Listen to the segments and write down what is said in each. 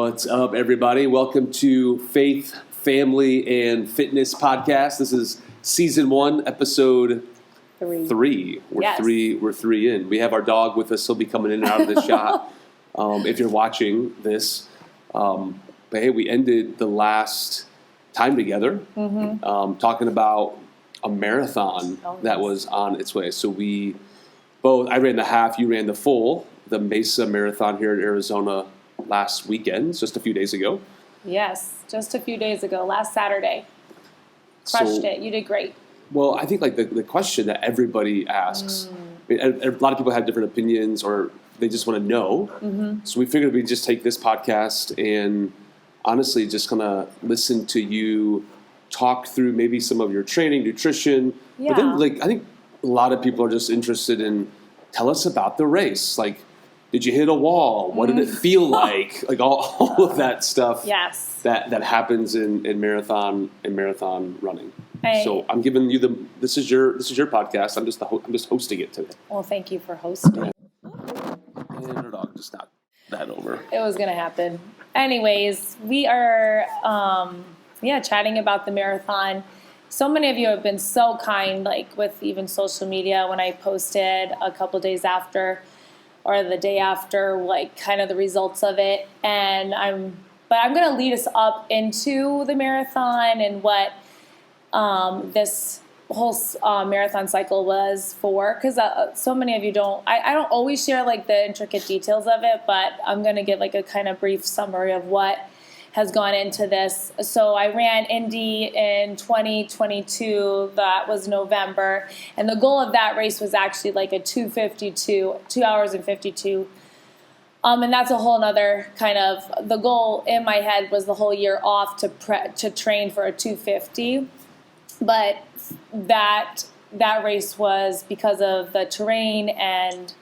What's up, everybody? Welcome to Faith, Family, and Fitness Podcast. This is Season 1, Episode 3. We're three in. We have our dog with us. He'll be coming in and out of the shot if you're watching this. But hey, we ended the last time together talking about a marathon that was on its way. So I ran the half, you ran the full, the Mesa Marathon here in Arizona last weekend, just a few days ago. Yes, just a few days ago, last Saturday. Crushed it. You did great. Well, I think like the question that everybody asks, I mean, a lot of people have different opinions or they just want to know. So we figured we'd just take this podcast and honestly just kind of listen to you talk through maybe some of your training, nutrition. Yeah. But then I think a lot of people are just interested in tell us about the race. Like, did you hit a wall? What did it feel like? Like all of that stuff. Yes. That happens in marathon running. So I'm giving you this is your podcast. I'm just hosting it today. Well, thank you for hosting. And our dog just knocked that over. It was gonna happen. Anyways, we are chatting about the marathon. So many of you have been so kind, like with even social media when I posted a couple days after or the day after, like kind of the results of it. And I'm going to lead us up into the marathon and what this whole marathon cycle was for, because so many of you I don't always share like the intricate details of it, but I'm going to give like a kind of brief summary of what has gone into this. So I ran Indy in 2022, that was November, and the goal of that race was actually like a 2:52, 2 hours and 52. And that's a whole nother kind of, the goal in my head was the whole year off to train for a 2:50. But that race was because of the terrain and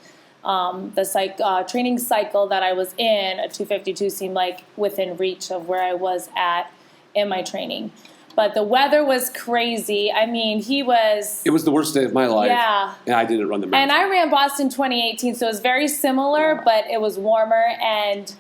the training cycle that I was in, a 2:52 seemed like within reach of where I was at in my training. But the weather was crazy. I mean, it was the worst day of my life. Yeah. And I didn't run the marathon. And I ran Boston 2018, so it was very similar, but it was warmer. And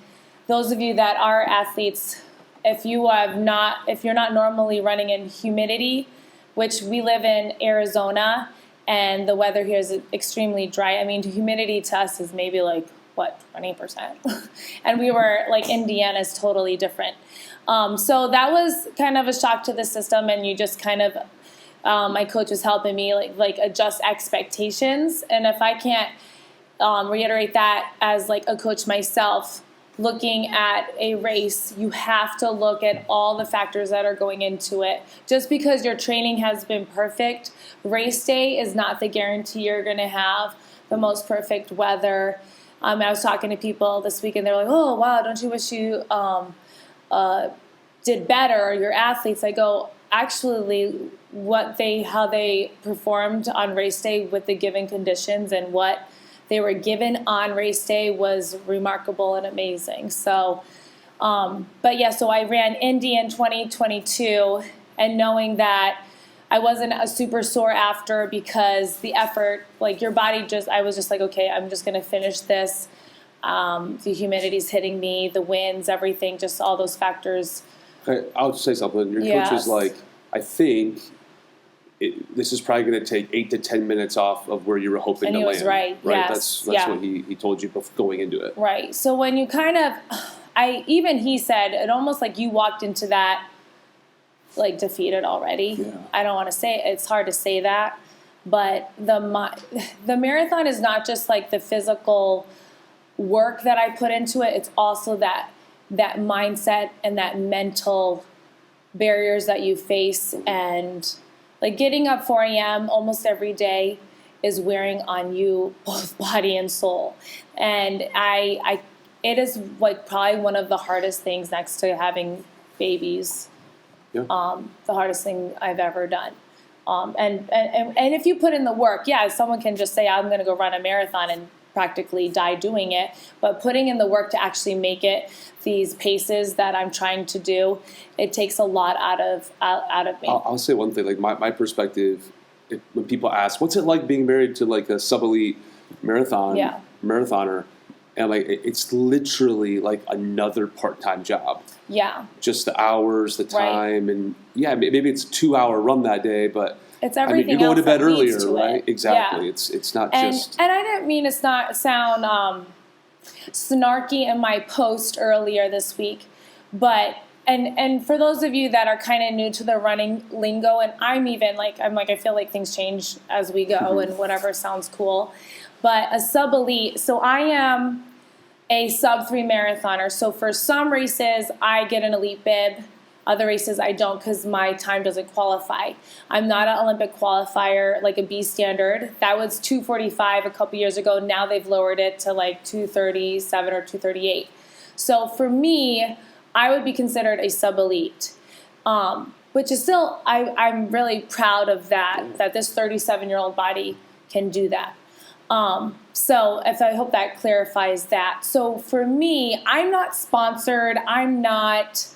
those of you that are athletes, if you're not normally running in humidity, which we live in Arizona, and the weather here is extremely dry. I mean, humidity to us is maybe like, 20%? And we were like, Indiana is totally different. So that was kind of a shock to the system, and you just kind of, my coach was helping me like adjust expectations. And if I can't reiterate that as like a coach myself, looking at a race, you have to look at all the factors that are going into it. Just because your training has been perfect, race day is not the guarantee you're going to have the most perfect weather. I was talking to people this week and they're like, oh, wow, don't you wish you did better, your athletes? I go, actually, how they performed on race day with the given conditions and what they were given on race day was remarkable and amazing. So, so I ran Indy in 2022, and knowing that I wasn't a super sore after because the effort, like your body I was just like, okay, I'm just going to finish this. The humidity's hitting me, the winds, everything, just all those factors. I'll just say something. Your coach is like, I think this is probably going to take 8 to 10 minutes off of where you were hoping to land. And he was right. Yes. That's what he told you going into it. Right. So when you kind of, he said, it almost like you walked into that like defeated already. Yeah. I don't want to say it. It's hard to say that. But the marathon is not just like the physical work that I put into it. It's also that mindset and that mental barriers that you face, and like getting up 4 a.m. almost every day is wearing on you both body and soul. And it is like probably one of the hardest things next to having babies. Yeah. The hardest thing I've ever done. And if you put in the work, someone can just say, I'm going to go run a marathon and practically die doing it. But putting in the work to actually make it these paces that I'm trying to do, it takes a lot out of me. I'll say one thing, like my perspective, when people ask, what's it like being married to like a sub-elite marathoner? And like it's literally like another part-time job. Yeah. Just the hours, the time, and maybe it's a 2-hour run that day, but it's everything. You're going to bed earlier, right? It. Exactly. Yeah. It's not just. And I didn't mean to sound snarky in my post earlier this week, but and for those of you that are kind of new to the running lingo, and I'm like I feel like things change as we go, and whatever sounds cool, but a sub elite. So I am a sub 3 marathoner. So for some races I get an elite bib. Other races I don't because my time doesn't qualify. I'm not an Olympic qualifier like a B standard. That was 2:45 a couple years ago. Now they've lowered it to like 2:37 or 2:38. So for me, I would be considered a sub-elite, which is still, I'm really proud of that this 37-year-old body can do that. So I hope that clarifies that. So for me, I'm not sponsored. I'm not...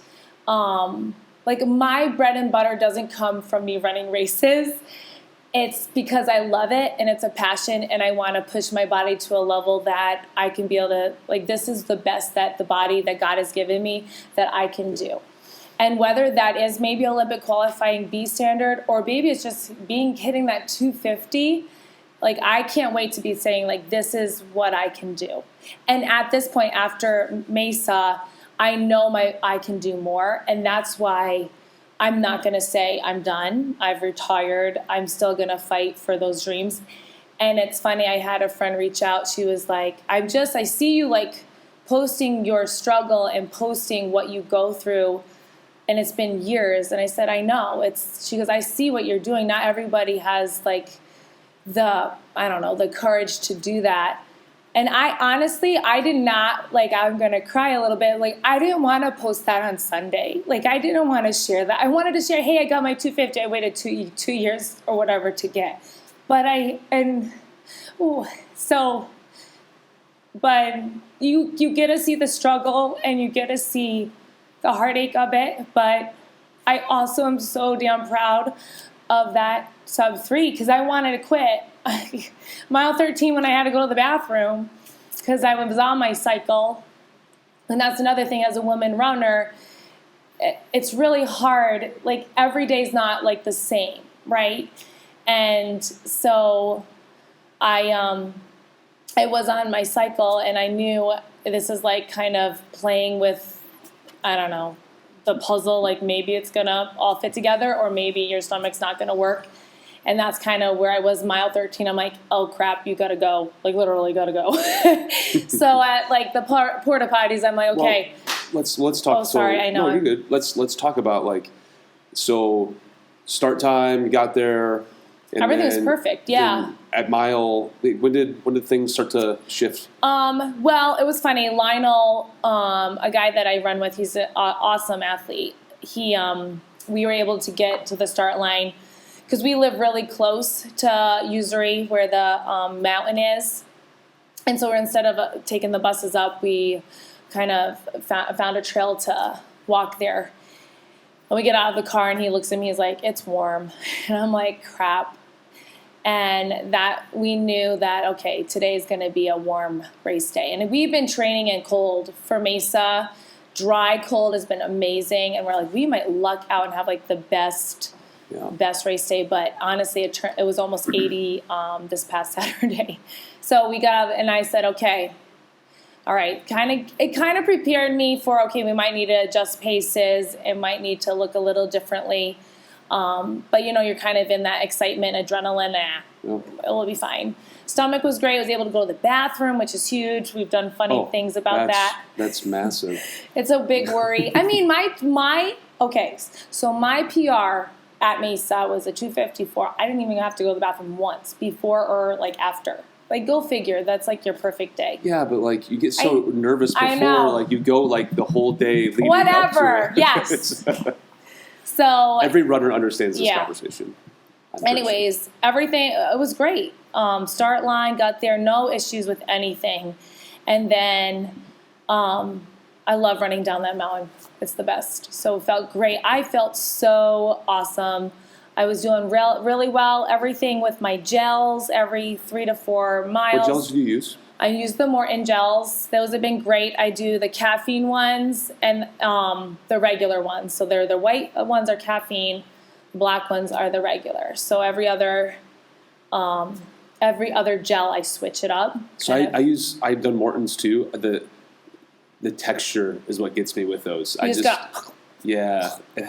like my bread and butter doesn't come from me running races. It's because I love it and it's a passion and I want to push my body to a level that I can be able to, like, this is the best that the body that God has given me that I can do. And whether that is maybe Olympic qualifying B standard or maybe it's just hitting that 250, like I can't wait to be saying like, this is what I can do. And at this point after Mesa, I know I can do more, and that's why I'm not going to say I'm done. I've retired. I'm still going to fight for those dreams. And it's funny, I had a friend reach out. She was like, I see you like posting your struggle and posting what you go through, and it's been years. And I said, I know. She goes, I see what you're doing. Not everybody has like the courage to do that. And I did not, like, I'm going to cry a little bit. Like, I didn't want to post that on Sunday. Like, I didn't want to share that. I wanted to share, hey, I got my 250. I waited two years or whatever to get. But you get to see the struggle and you get to see the heartache of it. But I also am so damn proud of that sub 3 because I wanted to quit. Mile 13 when I had to go to the bathroom because I was on my cycle. And that's another thing as a woman runner, it's really hard. Like every day's not like the same, right? And so I was on my cycle and I knew this is like kind of playing with, I don't know, the puzzle, like maybe it's gonna all fit together or maybe your stomach's not gonna work. And that's kind of where I was mile 13. I'm like, oh crap, you gotta go. Like literally gotta go. So at like the porta potties, I'm like, okay. Well, let's talk. Oh, sorry, I know. No, you're good. Let's talk about like, so start time, you got there. And everything was perfect, yeah. At mile, when did things start to shift? Well, it was funny. Lionel, a guy that I run with, he's an awesome athlete. We were able to get to the start line because we live really close to Usury, where the mountain is. And so instead of taking the buses up, we kind of found a trail to walk there. And we get out of the car, and he looks at me, he's like, it's warm. And I'm like, crap. And that we knew that, okay, today's going to be a warm race day. And we've been training in cold for Mesa. Dry cold has been amazing. And we're like, we might luck out and have like the best race day. But honestly, it was almost 80 this past Saturday. So we got out, and I said, okay, all right. It kind of prepared me for, okay, we might need to adjust paces. It might need to look a little differently. But you're kind of in that excitement, adrenaline, it will be fine. Stomach was great. I was able to go to the bathroom, which is huge. We've done funny things about that. That's massive. It's a big worry. I mean, so my PR at Mesa was a 2:54. I didn't even have to go to the bathroom once, before or like after. Like, go figure. That's like your perfect day. Yeah, but like you get so nervous before, like you go like the whole day leading up to it. Yes. So every runner understands this conversation. Anyways, everything, it was great. Start line, got there, no issues with anything. And then I love running down that mountain. It's the best. So it felt great. I felt so awesome. I was doing really well. Everything with my gels every 3 to 4 miles. What gels do you use? I use the Morton gels. Those have been great. I do the caffeine ones and the regular ones. So they're the white ones are caffeine, the black ones are the regular. So every other gel I switch it up. So I've done Morton's too. The texture is what gets me with those. Yeah, it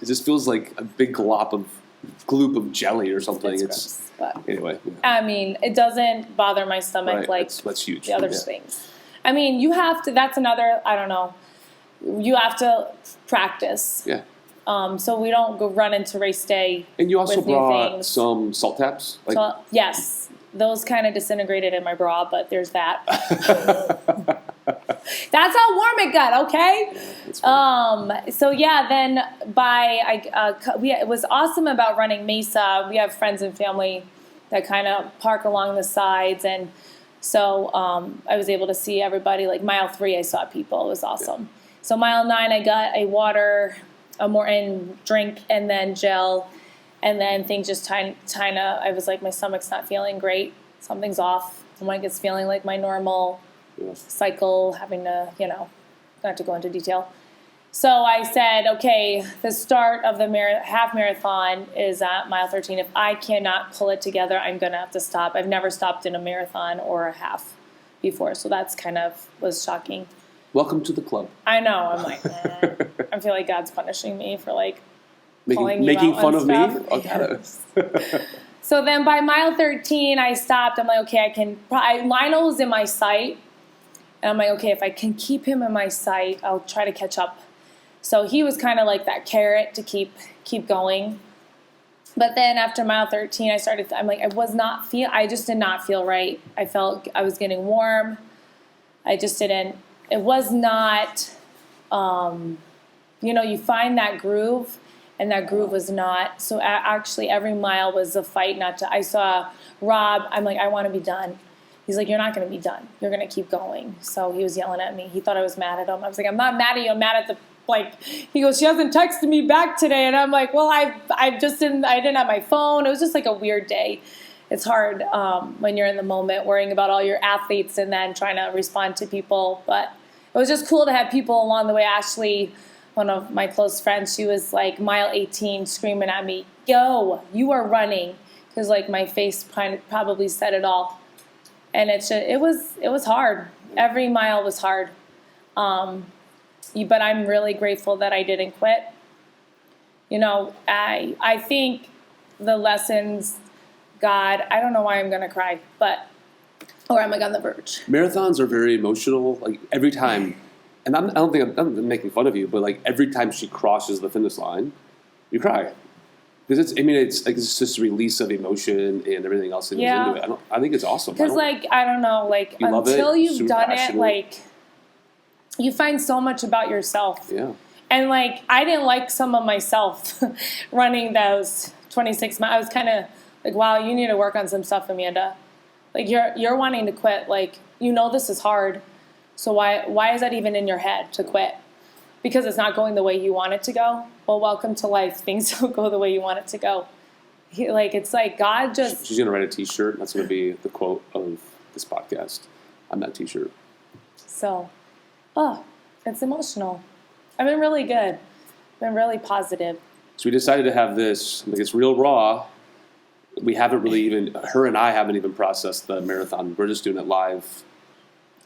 just feels like a big gloop of jelly or something. It's gross, but anyway. Yeah. I mean, it doesn't bother my stomach like that's huge. The other things. I mean, you have to. That's another. I don't know. You have to practice. Yeah. So we don't go run into race day. And you also with brought some salt taps. Yes, those kind of disintegrated in my bra, but there's that. That's how warm it got, okay? So yeah, then it was awesome about running Mesa. We have friends and family that kind of park along the sides, and so I was able to see everybody. Like mile 3, I saw people. It was awesome. Yeah. So mile 9, I got a Morton drink, and then gel, and then things just kind of. I was like, my stomach's not feeling great. Something's off. I'm like, it's feeling like my normal cycle, having to, not to go into detail. So I said, okay, the start of the half marathon is at mile 13. If I cannot pull it together, I'm going to have to stop. I've never stopped in a marathon or a half before, so that's was shocking. Welcome to the club. I know. I'm like, I feel like God's punishing me for making fun of me. Okay. So then by mile 13, I stopped. I'm like, okay, Lionel was in my sight. And I'm like, okay, if I can keep him in my sight, I'll try to catch up. So he was kind of like that carrot to keep going. But then after mile 13, I just did not feel right. I felt I was getting warm. It was not, you find that groove, and that groove was not. So actually every mile was a fight I saw Rob, I'm like, I want to be done. He's like, you're not going to be done. You're going to keep going. So he was yelling at me. He thought I was mad at him. I was like, I'm not mad at you. I'm mad at he goes, she hasn't texted me back today. And I'm like, well, I didn't have my phone. It was just like a weird day. It's hard when you're in the moment worrying about all your athletes and then trying to respond to people. But it was just cool to have people along the way. Ashley, one of my close friends, she was like mile 18 screaming at me, go, you are running. Because my face probably said it all. And it was hard. Every mile was hard. But I'm really grateful that I didn't quit. I think the lessons, God, I don't know why I'm going to cry, or I'm on the verge. Marathons are very emotional. Every time, and I don't think I'm making fun of you, but every time she crosses the finish line, you cry. Because it's just a release of emotion and everything else that goes into it. I think it's awesome. Because I don't know, until you've done it, you find so much about yourself. Yeah. And I didn't like some of myself running those 26 miles. I was kind of like, wow, you need to work on some stuff, Amanda. You're wanting to quit. This is hard. So why is that even in your head to quit? Because it's not going the way you want it to go. Well, welcome to life. Things don't go the way you want it to go. It's like God just... She's going to write a T-shirt. That's going to be the quote of this podcast on that T-shirt. So, it's emotional. I've been really good. I've been really positive. So we decided to have this. It's real raw. We haven't really her and I haven't even processed the marathon. We're just doing it live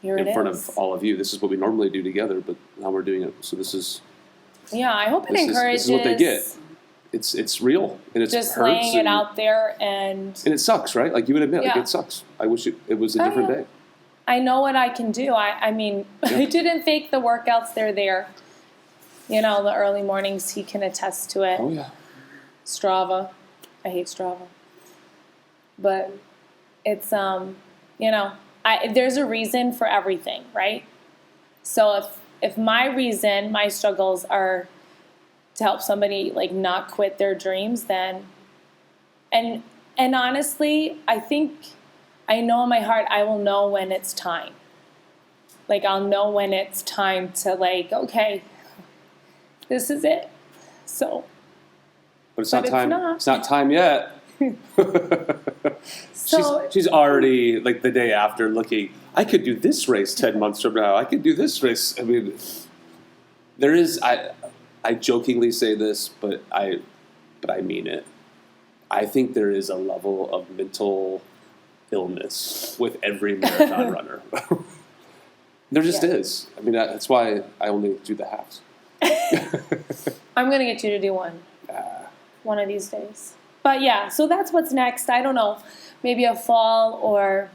in front of all of you. This is what we normally do together, but now we're doing it. So this is... Yeah, I hope it encourages... This is what they get. It's real, and it's just laying it out there, and it sucks, right? You would admit, it sucks. I wish it was a different day. I know what I can do. I didn't fake the workouts. They're there. The early mornings, he can attest to it. Oh, yeah. Strava. I hate Strava. But it's, there's a reason for everything, right? So if my struggles are to help somebody not quit their dreams, then, and honestly, I know in my heart I will know when it's time. I'll know when it's time to okay, this is it. So. But it's not time. It's not time yet. So she's already the day after looking. I could do this race 10 months from now. I could do this race. I mean, there is, I jokingly say this, but I mean it. I think there is a level of mental illness with every marathon runner. There just is. I mean, that's why I only do the halves. I'm going to get you to do one of these days. But yeah, so that's what's next. I don't know. Maybe a fall or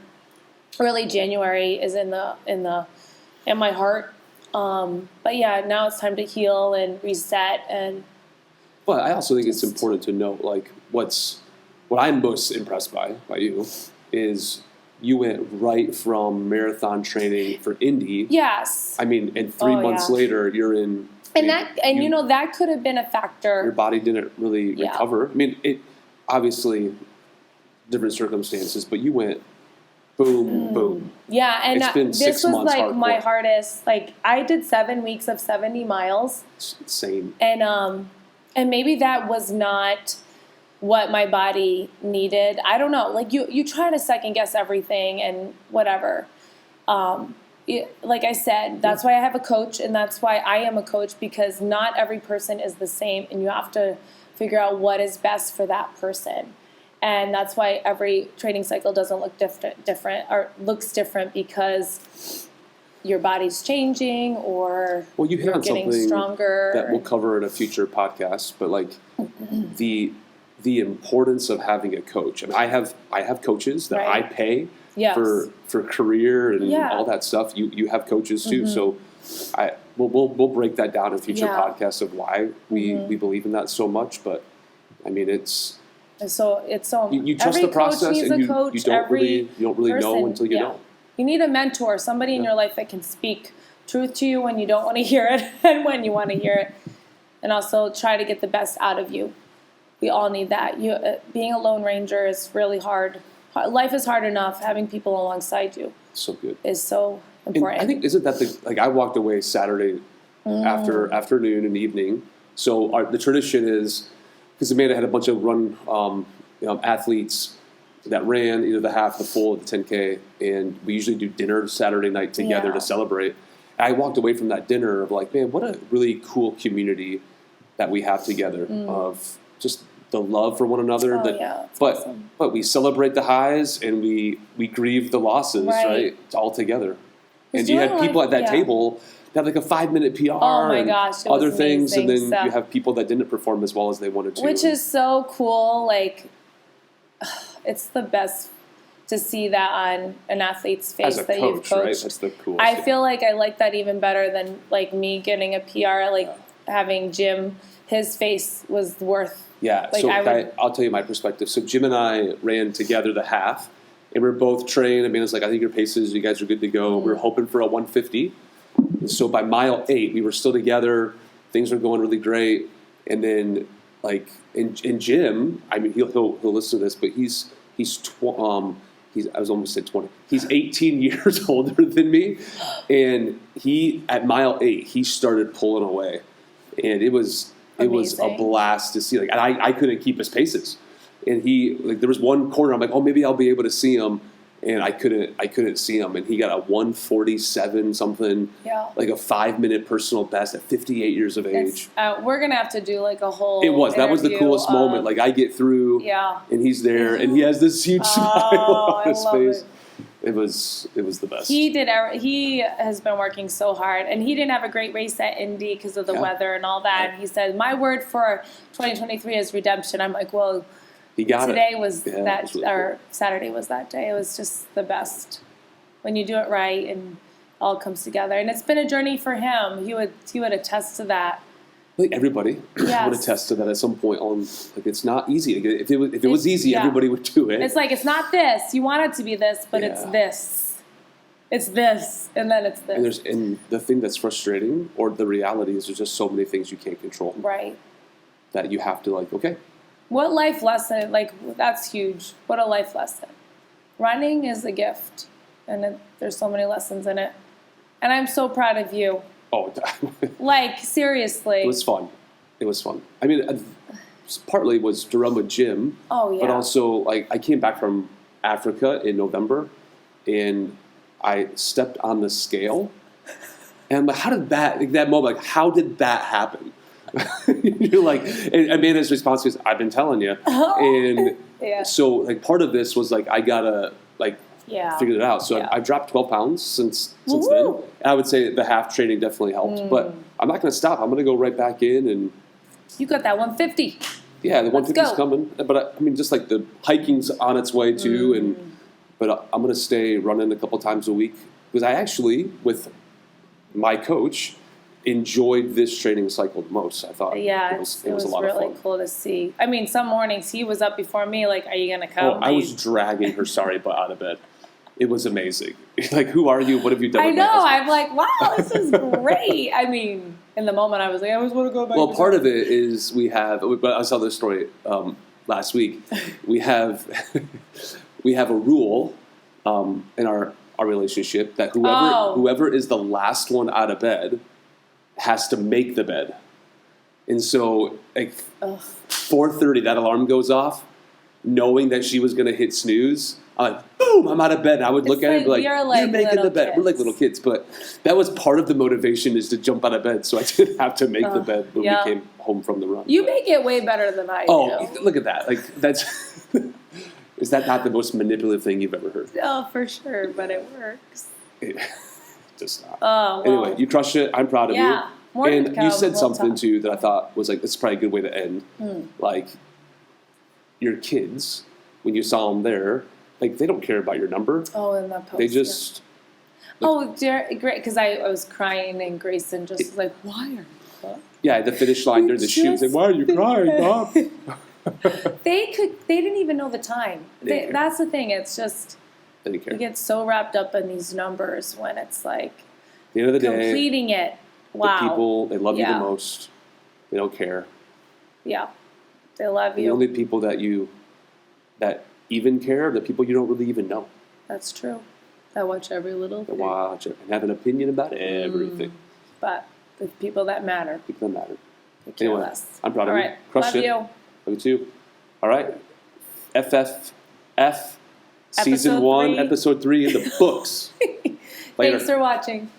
early January is in my heart. But yeah, now it's time to heal and reset. And but I also think it's important to note, like, what I'm most impressed by you is you went right from marathon training for Indy. Yes. I mean, and 3 months later, you're in. That could have been a factor. Your body didn't really recover. I mean, it obviously different circumstances, but you went boom, boom. Yeah, and it's been this 6 was months like hardcore. my hardest. Like I did 7 weeks of 70 miles. It's insane. And maybe that was not what my body needed. I don't know. Like you try to second guess everything and whatever. Like I said, that's why I have a coach, and that's why I am a coach, because not every person is the same, and you have to figure out what is best for that person. And that's why every training cycle doesn't look different or looks different, because your body's changing or you hit you're on getting something stronger. That we'll cover in a future podcast, but like the importance of having a coach. I mean, I have coaches that I pay for career and all that stuff. You have coaches too, so we'll break that down in future podcasts of why we believe in that so much. But I mean, it's so you trust the process, and you don't really know until you know. You need a mentor, somebody in your life that can speak truth to you when you don't want to hear it and when you want to hear it, and also try to get the best out of you. We all need that. Being a lone ranger is really hard. Life is hard enough. Having people alongside you is so important. And I think, isn't that I walked away Saturday afternoon and evening. So the tradition is, because Amanda had a bunch of run athletes that ran either the half, the full, or the 10K, and we usually do dinner Saturday night together to celebrate. And I walked away from that dinner of like, man, what a really cool community that we have together of just the love for one another. Awesome. But we celebrate the highs and we grieve the losses, right? All together. And you had people at that table that had like a 5-minute PR and other things, and then you have people that didn't perform as well as they wanted to. Which is so cool. Like, it's the best to see that on an athlete's face that you've coached. Right? That's the coolest. I feel like I like that even better than like me getting a PR. Like having Jim, his face was worth. Yeah. Like, so I'll tell you my perspective. So Jim and I ran together the half, and we were both trained. I mean, it's like, I think your paces, you guys are good to go. We were hoping for a 150. And so by mile 8, we were still together. Things were going really great. And then, like, in Jim, I mean, he'll listen to this, but I was almost at 20. He's 18 years older than me, and at mile 8 he started pulling away, and it was a blast to see. Like, and I couldn't keep his paces, and there was one corner I'm like, oh, maybe I'll be able to see him. And I couldn't see him, and he got a 147 something, like a 5-minute personal best at 58 years of age. We're gonna have to do like a whole. That was the coolest moment. Like, I get through, and he's there, and he has this huge smile on his face. It was the best. He has been working so hard, and he didn't have a great race at Indy because of the weather and all that. And he said, "My word for 2023 is redemption." I'm like, well. Today was that, or Saturday was that day. It was just the best when you do it right and all comes together. And it's been a journey for him. He would attest to that. I think everybody would attest to that at some point. Like, it's not easy. If it was easy, everybody would do it. It's like, it's not this. You want it to be this, but it's this. It's this, and then it's this. And the thing that's frustrating, or the reality, is there's just so many things you can't control. Right. That you have to, like, okay. What life lesson, like, that's huge. What a life lesson. Running is a gift, and there's so many lessons in it. And I'm so proud of you. Oh, like, seriously. It was fun. I mean, partly was to run with Jim. Oh, yeah. But also, like, I came back from Africa in November, and I stepped on the scale, and I'm like, how did that moment, like, how did that happen? You're like, and Amanda's response is, I've been telling you. And so, like, part of this was, like, I gotta, like, figure it out. So I've dropped 12 pounds since then. And I would say the half training definitely helped. But I'm not going to stop. I'm going to go right back in. And you got that 150. Yeah, the 150's coming. But, I mean, just, like, the hiking's on its way, too. But I'm going to stay running a couple times a week. Because I actually, with my coach, enjoyed this training cycle the most. I thought it was a lot of fun. Really cool to see. I mean, some mornings he was up before me, like, are you going to come? I was dragging her sorry butt out of bed. It was amazing. Like, who are you? What have you done? I know. I'm like, wow, this is great. I mean, in the moment, I was like, I always want to go back. Well, part of it is but I saw this story last week. We have a rule in our relationship that whoever is the last one out of bed has to make the bed. And so, like, 4:30, that alarm goes off, knowing that she was going to hit snooze. I'm like, boom, I'm out of bed. And I would look at her and be like, you're making the bed. Kids. We're like little kids. But that was part of the motivation, is to jump out of bed. So I didn't have to make the bed when we came home from the run. You make it way better than I do. Oh, look at that. Like, that's... Is that not the most manipulative thing you've ever heard? Oh, for sure. But it works. Just not. Oh, well. Anyway, you crushed it. I'm proud of you. More and you said something, too, that I thought was like, this is probably a good way to end. Like, your kids, when you saw them there, like, they don't care about your number. Oh, in the post. They just... Great, because I was crying, and Grayson just was like, why are you crying? Yeah, at the finish line, during the shoot, like, why are you crying, Mom? They didn't even know the time. That's the thing. It's just, they didn't care. You get so wrapped up in these numbers when it's like, at the end of the day, completing it. Wow. The people, they love you the most. They don't care. Yeah. They love you. The only people that even care are the people you don't really even know. That's true. That watch every little thing. That watch it and have an opinion about everything. But the people that matter. People that matter. They care Anyway, less. I'm proud of All you. right. Crushed Love it. you. Love you too. All right. FFF Season 1, Episode 3 in the books. Later. Thanks for watching.